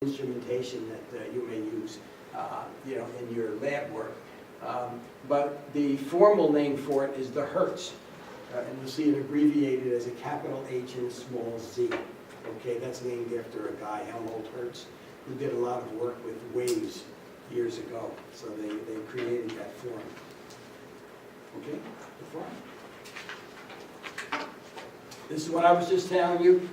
instrumentation that you may use, in your lab work. But the formal name for it is the Hertz, and you'll see it abbreviated as a capital H and a small z. Okay, that's named after a guy, Helmholtz Hertz, who did a lot of work with waves years ago. So they created that form. Okay, the form. This is what I was just telling you.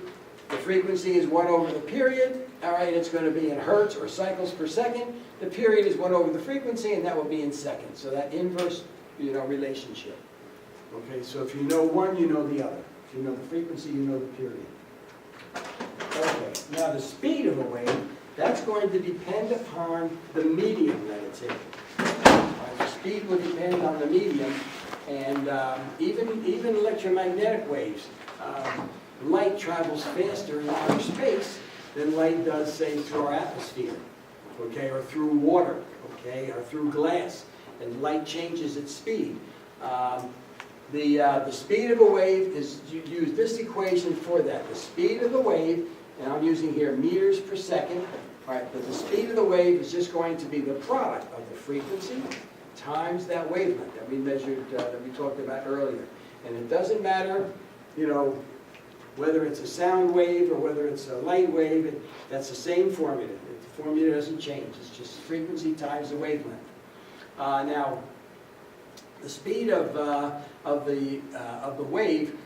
The frequency is 1 over the period. All right, it's going to be in hertz or cycles per second. The period is 1 over the frequency, and that will be in seconds. So that inverse, relationship. Okay, so if you know one, you know the other. If you know the frequency, you know the period. Okay, now the speed of a wave, that's going to depend upon the medium that it's in. The speed will depend on the medium, and even electromagnetic waves. Light travels faster in outer space than light does, say, through our atmosphere, okay, or through water, okay, or through glass, and light changes its speed. The speed of a wave is, you use this equation for that. The speed of the wave, and I'm using here meters per second, all right, but the speed of the wave is just going to be the product of the frequency times that wavelength that we measured, that we talked about earlier. And it doesn't matter, whether it's a sound wave or whether it's a light wave, that's the same formula. The formula doesn't change. It's just frequency times the wavelength. Now, the speed of the wave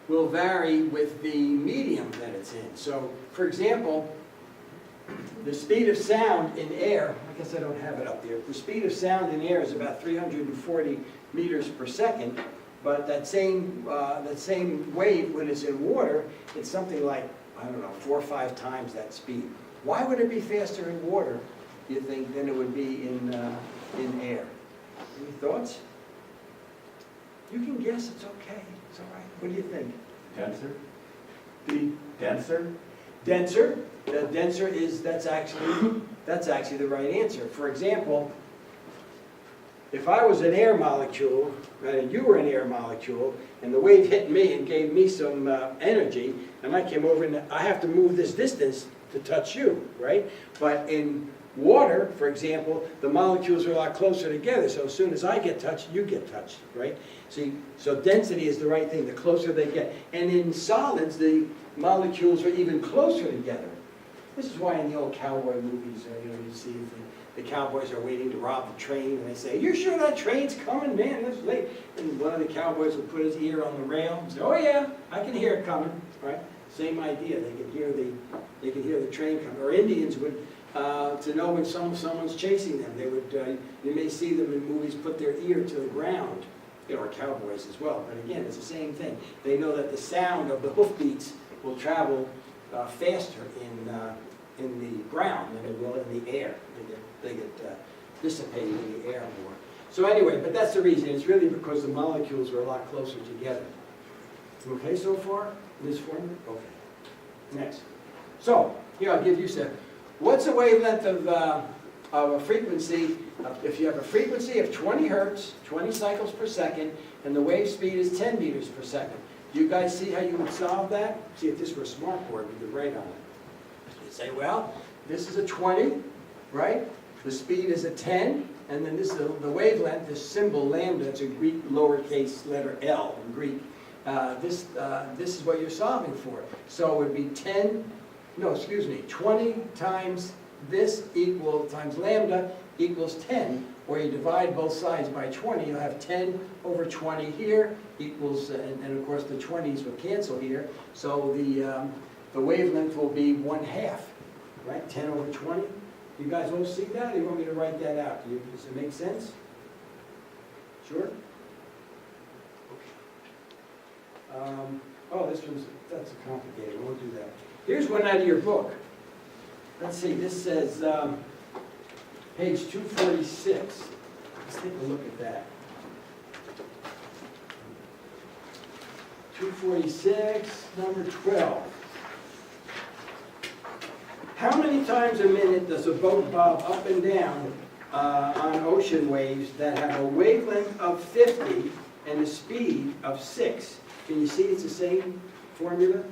will vary with the medium that it's in. So, for example, the speed of sound in air, I guess I don't have it up there, the speed of sound in air is about 340 meters per second. But that same wave, when it's in water, it's something like, 4 or 5 times that speed. Why would it be faster in water, you think, than it would be in air? Any thoughts? You can guess. It's okay. It's all right. What do you think? Denser? The Denser? denser. The denser is that's actually the right answer. For example, if I was an air molecule, right, and you were an air molecule, and the wave hit me and gave me some energy, and I came over, and I have to move this distance to touch you, right? But in water, for example, the molecules are a lot closer together, so as soon as I get touched, you get touched, right? See, so density is the right thing, the closer they get. And in solids, the molecules are even closer together. This is why in the old cowboy movies, you see the cowboys are waiting to rob the train, and they say, "You sure that train's coming, man? It's late." And one of the cowboys will put his ear on the rail and say, "Oh yeah, I can hear it coming." Right? Same idea. They can hear the train coming. Or Indians would, to know when someone's chasing them, they would. You may see them in movies put their ear to the ground. Or cowboys as well. But again, it's the same thing. They know that the sound of the hoofbeats will travel faster in the ground than it will in the air. They get dissipated in the air more. So anyway, but that's the reason. It's really because the molecules are a lot closer together. Okay so far? This formula? Okay. Next. So, here I'll give you some. What's the wavelength of a frequency? If you have a frequency of 20 hertz, 20 cycles per second, and the wave speed is 10 meters per second. Do you guys see how you would solve that? See, if this were a smartboard, we could write on it. You'd say, well, this is a 20, right? The speed is a 10, and then this is the wavelength, this symbol lambda, it's a Greek lowercase letter L in Greek. This is what you're solving for. So it would be 20 times this times lambda equals 10, or you divide both sides by 20, you'll have 10 over 20 here equals, and of course the 20s will cancel here, so the wavelength will be 1/2, right? 10 over 20. You guys all see that? Or you want me to write that out? Does it make sense? Sure? Okay. That's complicated. We won't do that. Here's one out of your book. Let's see, this says page 246. Let's take a look at that. 246, number 12. How many times a minute does a boat bob up and down on ocean waves that have a wavelength of 50 and a speed of 6? Can you see it's the same formula?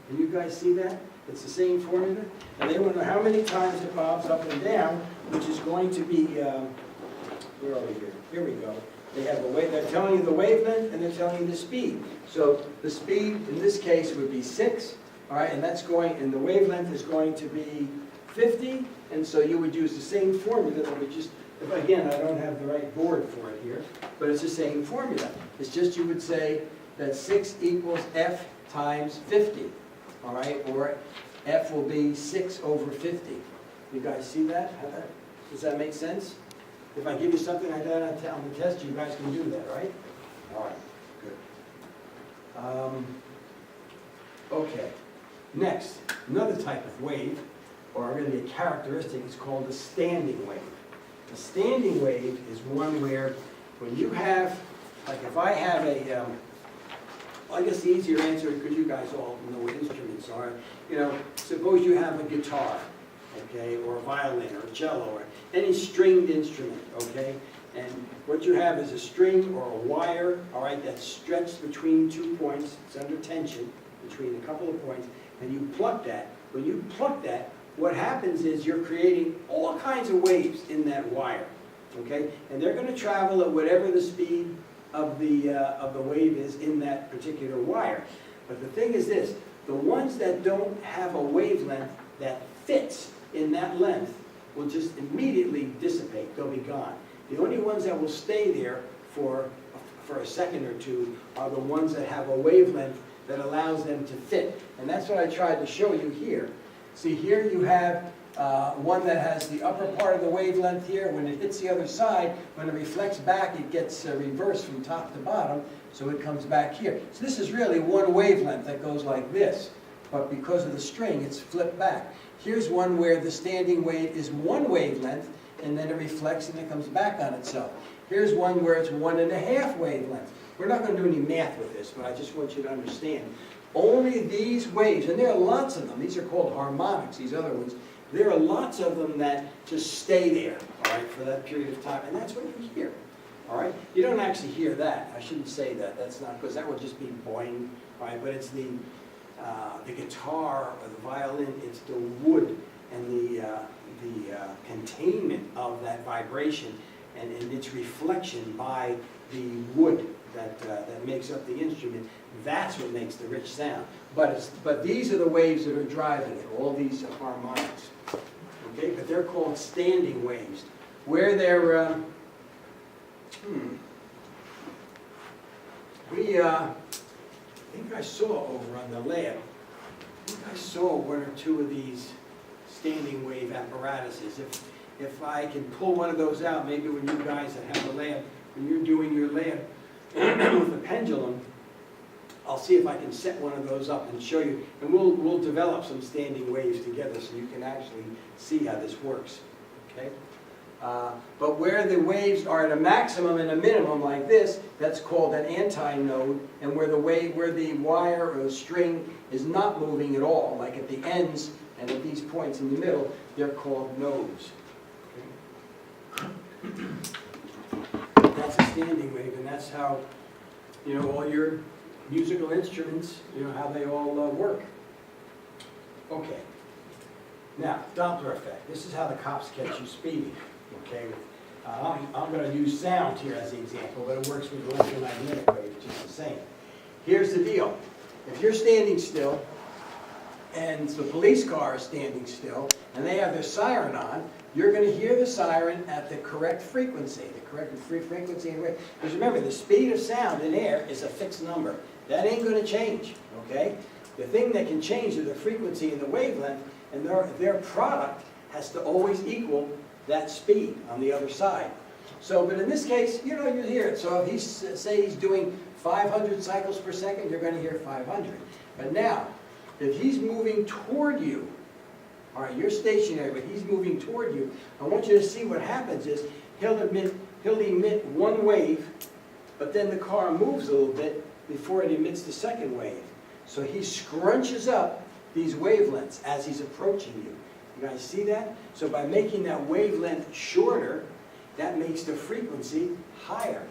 Can you guys see that? It's the same formula, and they want to know how many times it bobs up and down, which is going to be, where are we here? Here we go. They have a wave, they're telling you the wavelength and they're telling you the speed. So the speed in this case would be 6, all right, and that's going, and the wavelength is going to be 50, and so you would use the same formula that we just, again, I don't have the right board for it here, but it's the same formula. It's just you would say that 6 equals F times 50, all right, or F will be 6 over 50. You guys see that? Does that make sense? If I give you something like that on the test, you guys can do that, right? All right, good. Okay, next, another type of wave, or really a characteristic, is called a standing wave. A standing wave is one where when you have, like if I have a, I guess the easier answer, because you guys all know what instruments are, you know, suppose you have a guitar, okay, or a violin, or a cello, or any stringed instrument, okay, and what you have is a string or a wire, all right, that's stretched between 2 points, it's under tension between a couple of points, and you pluck that. When you pluck that, what happens is you're creating all kinds of waves in that wire, okay, and they're going to travel at whatever the speed of the wave is in that particular wire. But the thing is this, the ones that don't have a wavelength that fits in that length will just immediately dissipate, they'll be gone. The only ones that will stay there for a second or two are the ones that have a wavelength that allows them to fit. And that's what I tried to show you here. See, here you have one that has the upper part of the wavelength here. When it hits the other side, when it reflects back, it gets reversed from top to bottom, so it comes back here. So this is really one wavelength that goes like this, but because of the string, it's flipped back. Here's one where the standing wave is one wavelength, and then it reflects and it comes back on itself. Here's one where it's 1.5 wavelengths. We're not going to do any math with this, but I just want you to understand. Only these waves, and there are lots of them, these are called harmonics, these other ones, there are lots of them that just stay there, all right, for that period of time, and that's what you hear, all right? You don't actually hear that. I shouldn't say that. That's not, because that would just be boing, all right? But it's the guitar or the violin, it's the wood and the containment of that vibration and its reflection by the wood that makes up the instrument. That's what makes the rich sound. But these are the waves that are driving it, all these harmonics. Okay, but they're called standing waves. Where they're, I think I saw over on the lab, I saw one or two of these standing wave apparatuses. If I can pull one of those out, maybe when you guys that have the lab, when you're doing your lab with a pendulum, I'll see if I can set one of those up and show you, and we'll develop some standing waves together so you can actually see how this works, okay? But where the waves are at a maximum and a minimum like this, that's called an antinode, and where the wire or the string is not moving at all, like at the ends and at these points in the middle, they're called nodes. Okay? That's a standing wave, and that's how, you know, all your musical instruments, you know, how they all work. Okay. Now, Doppler effect. This is how the cops catch you speeding. Okay. I'm going to use sound here as the example, but it works with electromagnetic waves just the same. Here's the deal. If you're standing still, and the police car is standing still, and they have their siren on, you're going to hear the siren at the correct frequency, frequency and rate. Because remember, the speed of sound in air is a fixed number. That ain't going to change, okay? The thing that can change is the frequency and the wavelength, and their product has to always equal that speed on the other side. So, but in this case, you know, you hear it. So if say he's doing 500 cycles per second, you're going to hear 500. But now, if he's moving toward you, all right, you're stationary, but he's moving toward you, I want you to see what happens is he'll emit one wave, but then the car moves a little bit before it emits the second wave. So he scrunches up these wavelengths as he's approaching you. You guys see that? So by making that wavelength shorter, that makes the frequency higher.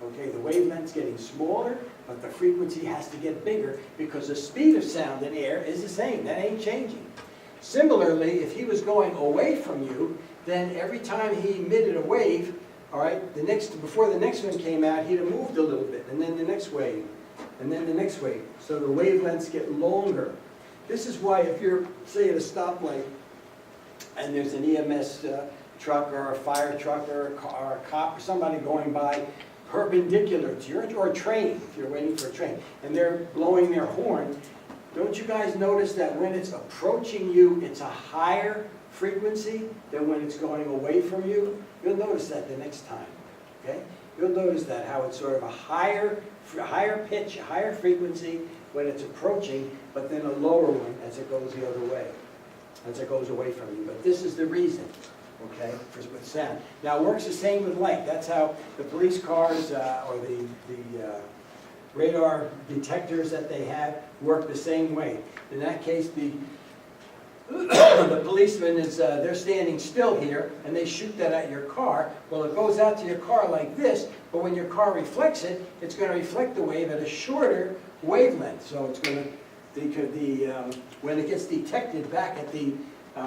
Okay, the wavelength's getting smaller, but the frequency has to get bigger because the speed of sound in air is the same. That ain't changing. Similarly, if he was going away from you, then every time he emitted a wave, all right, before the next one came out, he'd have moved a little bit, and then the next wave, and then the next wave. So the wavelengths get longer. This is why if you're, say, at a stoplight, and there's an EMS truck or a fire truck or a car, or a cop or somebody going by perpendicular to your, or a train, if you're waiting for a train, and they're blowing their horn, don't you guys notice that when it's approaching you, it's a higher frequency than when it's going away from you? You'll notice that the next time, okay? You'll notice that, how it's sort of a higher pitch, a higher frequency when it's approaching, but then a lower one as it goes the other way, as it goes away from you. But this is the reason, okay, with sound. Now it works the same with light. That's how the police cars or the radar detectors that they have work the same way. In that case, the policeman is, they're standing still here, and they shoot that at your car. Well, it goes out to your car like this, but when your car reflects it, it's going to reflect the wave at a shorter wavelength. So it's going to, when it gets detected back at the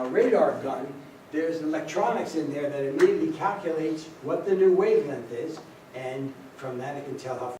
radar gun, there's electronics in there that immediately calculates what the new wavelength is, and from that it can tell how